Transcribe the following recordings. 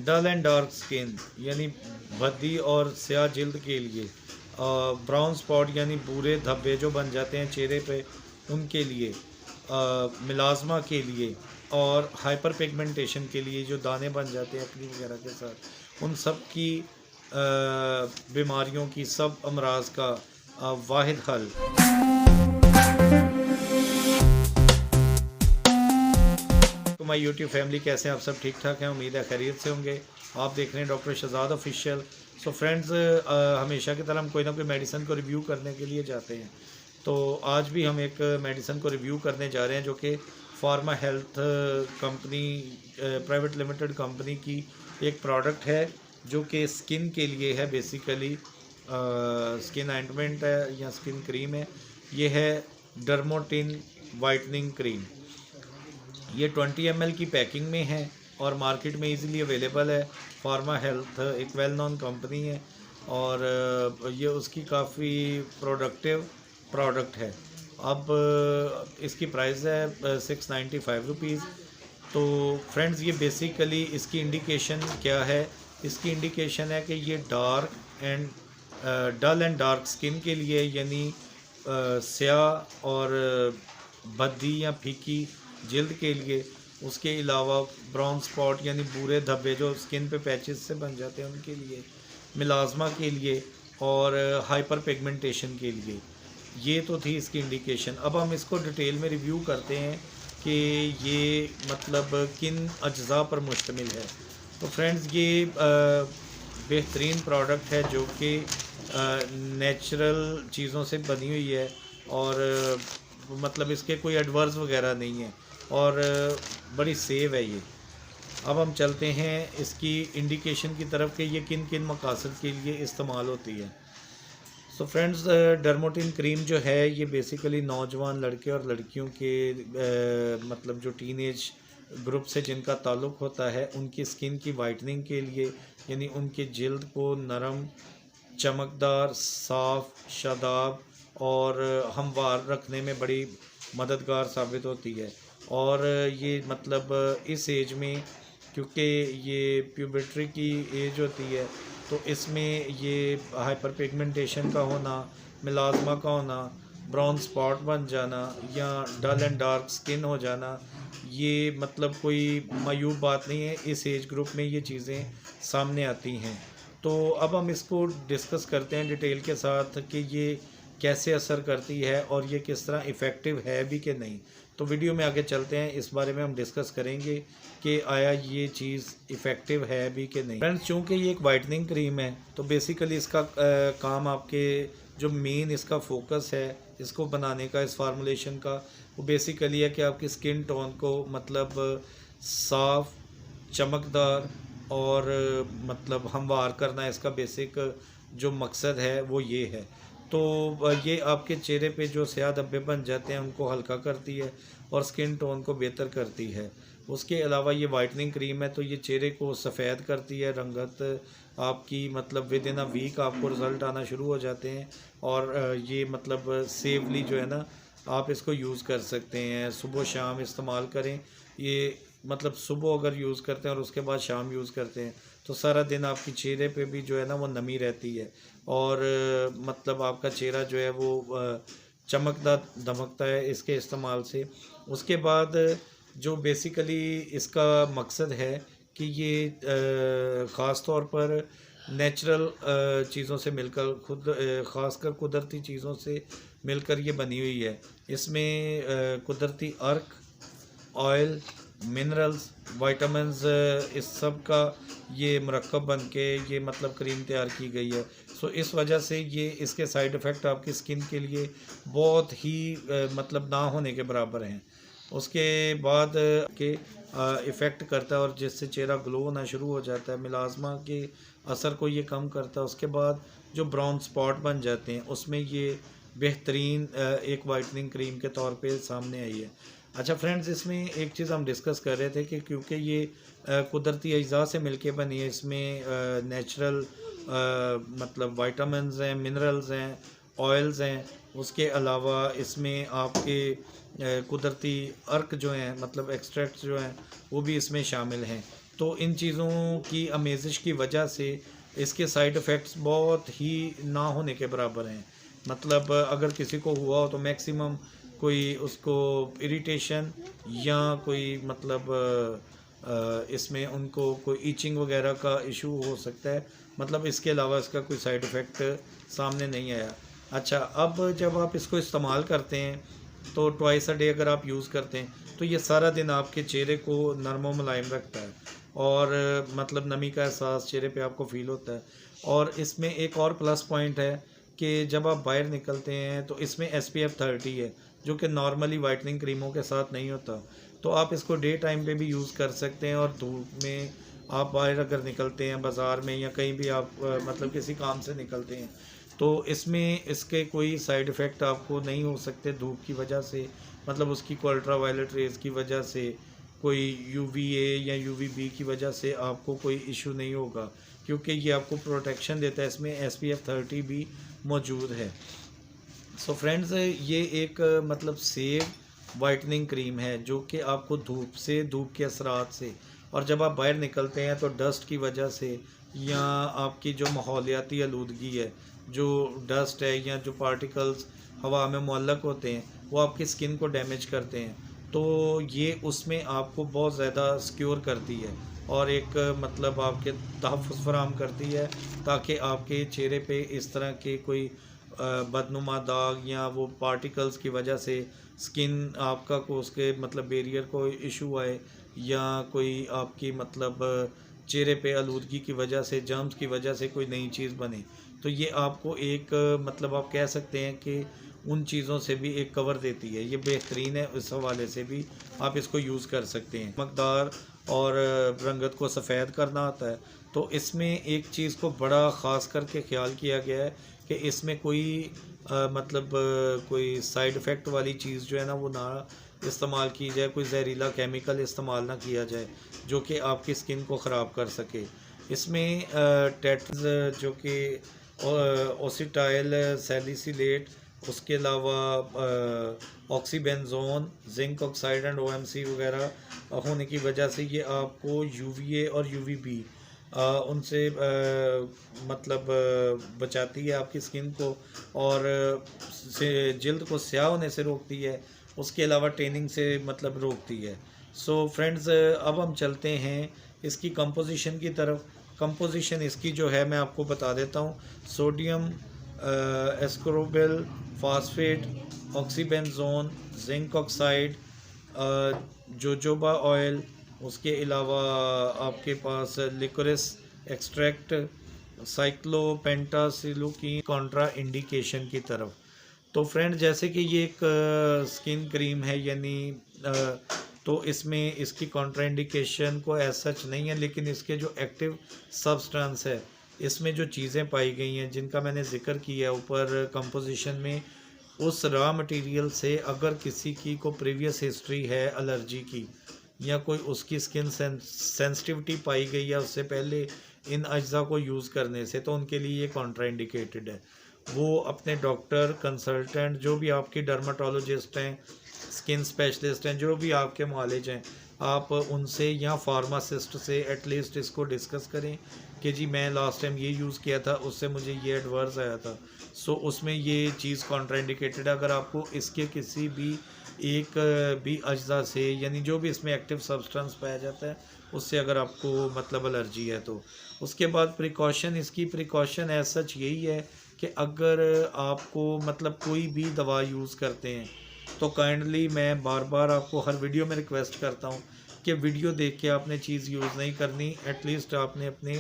Dull and dark skin यानी भद्दी और स्याह जिल्द के लिए, ब्राउन स्पॉट यानी भूरे धब्बे जो बन जाते हैं चेहरे पे उनके लिए, मिलाज़मा के लिए, और हाइपर पिगमेंटेशन के लिए जो दाने बन जाते हैं एक्ने वगैरह के साथ, उन सब की बीमारियों की, सब अमराज का वाहिद हल। तो माय यूट्यूब फैमिली, कैसे हैं आप सब? ठीक ठाक हैं, उम्मीद है खैरियत से होंगे। आप देख रहे हैं doctor Shahzad official. So friends, हमेशा की तरह हम कोई ना कोई मेडिसिन को रिव्यू करने के लिए जाते हैं। तो आज भी हम एक मेडिसिन को रिव्यू करने जा रहे हैं जो कि pharma health company private limited company की एक प्रोडक्ट है जो कि स्किन के लिए है। बेसिकली स्किन ऑइंटमेंट है या स्किन क्रीम है। ये है डर्मोटिन वाइटनिंग क्रीम। ये 20 ml की पैकिंग में है और मार्केट में इजीली अवेलेबल है। फार्मा हेल्थ एक वेल नोन कंपनी है और ये उसकी काफ़ी प्रोडक्टिव प्रोडक्ट है। अब इसकी प्राइस है 695 रुपीज़। तो फ्रेंड्स, ये बेसिकली इसकी इंडिकेशन क्या है? इसकी इंडिकेशन है कि ये dark and dull and dark skin के लिए, यानी स्याह और भद्दी या फीकी जिल्द के लिए। उसके अलावा ब्राउन स्पॉट यानी भूरे धब्बे जो स्किन पे पैचेस से बन जाते हैं उनके लिए, मिलाज़मा के लिए, और हाइपर पिगमेंटेशन के लिए। ये तो थी इसकी इंडिकेशन। अब हम इसको डिटेल में रिव्यू करते हैं कि ये मतलब किन अज्जा पर मुश्तमिल है। तो फ्रेंड्स, ये बेहतरीन प्रोडक्ट है जो कि नेचुरल चीज़ों से बनी हुई है और मतलब इसके कोई एडवर्स वगैरह नहीं है और बड़ी सेव है ये। अब हम चलते हैं इसकी इंडिकेशन की तरफ कि ये किन किन मकासद के लिए इस्तेमाल होती है। सो फ्रेंड्स, डर्मोटिन क्रीम जो है ये बेसिकली नौजवान लड़के और लड़कियों के मतलब जो टीनेज ग्रुप से जिनका ताल्लुक़ होता है उनकी स्किन की वाइटनिंग के लिए, यानी उनके जिल्द को नरम, चमकदार, साफ़, शादाब और हमवार रखने में बड़ी मददगार साबित होती है। और ये मतलब इस एज में, क्योंकि ये प्यूबर्टी की एज होती है, तो इसमें ये हाइपर पिगमेंटेशन का होना, मिलाज़मा का होना, ब्राउन स्पॉट बन जाना या डल एंड डार्क स्किन हो जाना, ये मतलब कोई मायूब बात नहीं है। इस एज ग्रुप में ये चीज़ें सामने आती हैं। तो अब हम इसको डिस्कस करते हैं डिटेल के साथ कि ये कैसे असर करती है और ये किस तरह इफ़ेक्टिव है भी कि नहीं। तो वीडियो में आगे चलते हैं, इस बारे में हम डिस्कस करेंगे कि आया ये चीज़ इफ़ेक्टिव है भी कि नहीं। फ्रेंड्स, चूँकि ये एक वाइटनिंग क्रीम है तो बेसिकली इसका काम, आपके जो मेन इसका फोकस है इसको बनाने का, इस फार्मूलेशन का, वो बेसिकली है कि आपकी स्किन टोन को मतलब साफ़, चमकदार और मतलब हमवार करना। इसका बेसिक जो मकसद है वो ये है। तो ये आपके चेहरे पे जो स्याह धब्बे बन जाते हैं उनको हल्का करती है और स्किन टोन को बेहतर करती है। उसके अलावा ये वाइटनिंग क्रीम है तो ये चेहरे को सफ़ेद करती है, रंगत आपकी मतलब विद इन अ वीक आपको रिज़ल्ट आना शुरू हो जाते हैं। और ये मतलब सेफली जो है ना, आप इसको यूज़ कर सकते हैं, सुबह शाम इस्तेमाल करें। ये मतलब सुबह अगर यूज़ करते हैं और उसके बाद शाम यूज़ करते हैं तो सारा दिन आपकी चेहरे पे भी जो है ना वो नमी रहती है और मतलब आपका चेहरा जो है वो चमकता धमकता है इसके इस्तेमाल से। उसके बाद जो बेसिकली इसका मकसद है कि ये ख़ास तौर पर नेचुरल चीज़ों से मिलकर, खुद ख़ासकर कुदरती चीज़ों से मिलकर ये बनी हुई है। इसमें कुदरती अर्क, ऑयल, मिनरल्स, विटामिन्स, इस सब का ये मरकब बन के ये मतलब क्रीम तैयार की गई है। सो इस वजह से ये इसके साइड इफ़ेक्ट आपकी स्किन के लिए बहुत ही मतलब ना होने के बराबर हैं। उसके बाद के इफ़ेक्ट करता है और जिससे चेहरा ग्लो होना शुरू हो जाता है, मिलाज़मा के असर को ये कम करता है। उसके बाद जो ब्राउन स्पॉट बन जाते हैं उसमें ये बेहतरीन एक वाइटनिंग क्रीम के तौर पे सामने आई है। अच्छा फ्रेंड्स, इसमें एक चीज़ हम डिस्कस कर रहे थे कि क्योंकि ये कुदरती अज्जा से मिलके बनी है, इसमें नेचुरल मतलब विटामिन्स हैं, मिनरल्स हैं, ऑयल्स हैं। उसके अलावा इसमें आपके कुदरती अर्क जो हैं मतलब एक्सट्रैक्ट्स जो हैं वो भी इसमें शामिल हैं। तो इन चीज़ों की आमेज़िश की वजह से इसके साइड इफ़ेक्ट्स बहुत ही ना होने के बराबर हैं। मतलब अगर किसी को हुआ हो तो मैक्सिमम कोई उसको इरिटेशन या कोई मतलब इसमें उनको कोई ईचिंग वगैरह का इशू हो सकता है। मतलब इसके अलावा इसका कोई साइड इफ़ेक्ट सामने नहीं आया। अच्छा, अब जब आप इसको इस्तेमाल करते हैं तो ट्वाइस अ डे अगर आप यूज़ करते हैं तो ये सारा दिन आपके चेहरे को नरम व मुलायम रखता है और मतलब नमी का एहसास चेहरे पे आपको फ़ील होता है। और इसमें एक और प्लस पॉइंट है कि जब आप बाहर निकलते हैं तो इसमें SPF 30 है, जो कि नॉर्मली वाइटनिंग क्रीमों के साथ नहीं होता। तो आप इसको डे टाइम पे भी यूज़ कर सकते हैं और धूप में आप बाहर अगर निकलते हैं बाज़ार में या कहीं भी आप मतलब किसी काम से निकलते हैं तो इसमें इसके कोई साइड इफ़ेक्ट आपको नहीं हो सकते धूप की वजह से। मतलब उसकी को अल्ट्रा वायलेट रेज़ की वजह से, कोई UVA या UVB की वजह से आपको कोई इशू नहीं होगा, क्योंकि ये आपको प्रोटेक्शन देता है। इसमें SPF 30 भी मौजूद है। सो फ्रेंड्स, ये एक मतलब सेफ वाइटनिंग क्रीम है जो कि आपको धूप के असरात से और जब आप बाहर निकलते हैं तो डस्ट की वजह से या आपकी जो माहौलियाती आलूदगी है, जो डस्ट है या जो पार्टिकल्स हवा में मुअल्लक होते हैं वो आपकी स्किन को डैमेज करते हैं, तो ये उसमें आपको बहुत ज़्यादा सिक्योर करती है और एक मतलब आपके तहफ़्फ़ुज़ फराहम करती है ताकि आपके चेहरे पे इस तरह के कोई बदनुमा दाग या वो पार्टिकल्स की वजह से स्किन आपका को उसके मतलब बैरियर को इशू आए या कोई आपकी मतलब चेहरे पे आलूदगी की वजह से जर्म्स की वजह से कोई नई चीज़ बने, तो ये आपको एक मतलब आप कह सकते हैं कि उन चीज़ों से भी एक कवर देती है। ये बेहतरीन है, इस हवाले से भी आप इसको यूज़ कर सकते हैं। चमकदार और रंगत को सफ़ेद करना होता है, तो इसमें एक चीज़ को बड़ा ख़ास करके ख्याल किया गया है कि इसमें कोई मतलब कोई साइड इफ़ेक्ट वाली चीज़ जो है ना वो ना इस्तेमाल की जाए, कोई जहरीला केमिकल इस्तेमाल ना किया जाए जो कि आपकी स्किन को ख़राब कर सके। इसमें टेट्स जो कि ओसिटाइल सैलिसिलेट, उसके अलावा oxybenzone, zinc oxide and OMC वगैरह होने की वजह से ये आपको UVA और UVB उनसे मतलब बचाती है आपकी स्किन को और से जल्द को स्याह होने से रोकती है, उसके अलावा टैनिंग से मतलब रोकती है। सो फ्रेंड्स, अब हम चलते हैं इसकी कंपोजिशन की तरफ। कंपोजिशन इसकी जो है मैं आपको बता देता हूँ। Sodium ascorbyl phosphate, oxybenzone, zinc oxide, jojoba oil, उसके अलावा आपके पास liquorice extract, cyclopentasiloxane contraindication की तरफ। तो फ्रेंड, जैसे कि ये एक स्किन क्रीम है यानी तो इसमें इसकी कॉन्ट्रा इंडिकेशन को एज सच नहीं है, लेकिन इसके जो एक्टिव सब्सटेंस है इसमें जो चीज़ें पाई गई हैं जिनका मैंने ज़िक्र किया ऊपर कंपोजिशन में, उस रॉ मटेरियल से अगर किसी की को प्रीवियस हिस्ट्री है एलर्जी की या कोई उसकी स्किन सेंसिटिविटी पाई गई है उससे पहले इन अज्जा को यूज़ करने से, तो उनके लिए ये कॉन्ट्रा इंडिकेटेड है। वो अपने डॉक्टर कंसल्टेंट जो भी आपकी डर्माटोलॉजिस्ट हैं, स्किन स्पेशलिस्ट हैं, जो भी आपके मुआलिज हैं, आप उनसे या फार्मासिस्ट से एटलीस्ट इसको डिस्कस करें कि जी मैं लास्ट टाइम ये यूज़ किया था उससे मुझे ये एडवर्स आया था, सो उसमें ये चीज़ कॉन्ट्राइंडिकेटेड है। अगर आपको इसके किसी भी एक भी अज्जा से यानी जो भी इसमें एक्टिव सब्सटेंस पाया जाता है उससे अगर आपको मतलब एलर्जी है तो उसके बाद प्रिकॉशन, इसकी प्रिकॉशन एज सच यही है कि अगर आपको मतलब कोई भी दवा यूज़ करते हैं तो काइंडली मैं बार बार आपको हर वीडियो में रिक्वेस्ट करता हूँ कि वीडियो देख के आपने चीज़ यूज़ नहीं करनी। एटलीस्ट आपने अपने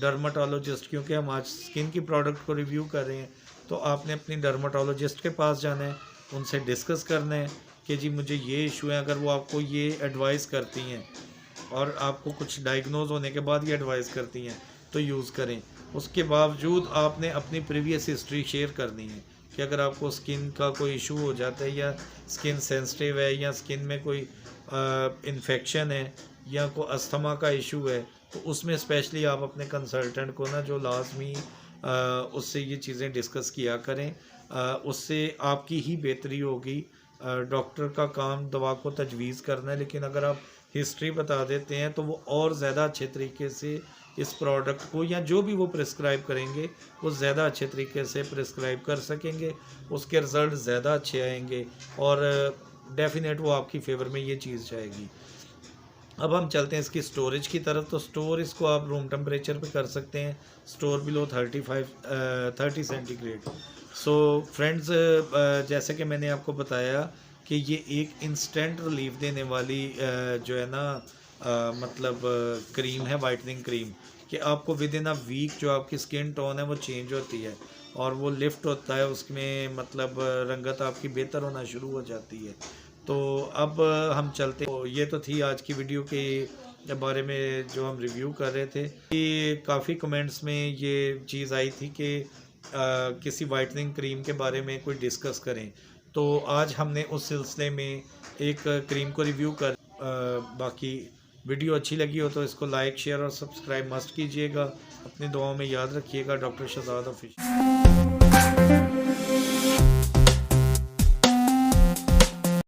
डर्माटोलॉजिस्ट, क्योंकि हम आज स्किन की प्रोडक्ट को रिव्यू कर रहे हैं, तो आपने अपनी डर्माटोलॉजिस्ट के पास जाना है, उनसे डिस्कस करना है कि जी मुझे ये इशू है। अगर वो आपको ये एडवाइस करती हैं और आपको कुछ डायग्नोज होने के बाद ये एडवाइस करती हैं तो यूज़ करें। उसके बावजूद आपने अपनी प्रीवियस हिस्ट्री शेयर करनी है कि अगर आपको स्किन का कोई इशू हो जाता है या स्किन सेंसिटिव है या स्किन में कोई इन्फेक्शन है या कोई अस्थमा का इशू है, तो उसमें स्पेशली आप अपने कंसल्टेंट को ना जो लाजमी उससे ये चीज़ें डिस्कस किया करें, उससे आपकी ही बेहतरी होगी। डॉक्टर का काम दवा को तजवीज़ करना है, लेकिन अगर आप हिस्ट्री बता देते हैं, तो वो और ज़्यादा अच्छे तरीके से इस प्रोडक्ट को या जो भी वो प्रिस्क्राइब करेंगे वो ज़्यादा अच्छे तरीके से प्रिस्क्राइब कर सकेंगे, उसके रिज़ल्ट ज़्यादा अच्छे आएंगे और डेफिनेट वो आपकी फेवर में ये चीज़ जाएगी। अब हम चलते हैं इसकी स्टोरेज की तरफ। तो स्टोर इसको आप रूम टेम्परेचर पे कर सकते हैं, store below 30 centigrade. So friends, जैसे कि मैंने आपको बताया कि ये एक इंस्टेंट रिलीफ देने वाली जो है ना मतलब क्रीम है, वाइटनिंग क्रीम, कि आपको विद इन अ वीक जो आपकी स्किन टोन है वो चेंज होती है और वो लिफ्ट होता है, उसमें मतलब रंगत आपकी बेहतर होना शुरू हो जाती है। तो अब हम चलते, तो ये तो थी आज की वीडियो के बारे में जो हम रिव्यू कर रहे थे। कि काफ़ी कमेंट्स में ये चीज़ आई थी कि किसी वाइटनिंग क्रीम के बारे में कोई डिस्कस करें, तो आज हमने उस सिलसिले में एक क्रीम को रिव्यू कर बाकी वीडियो अच्छी लगी हो तो इसको लाइक, शेयर और सब्सक्राइब मस्ट कीजिएगा। अपनी दुआओं में याद रखिएगा। Doctor Shahzad official.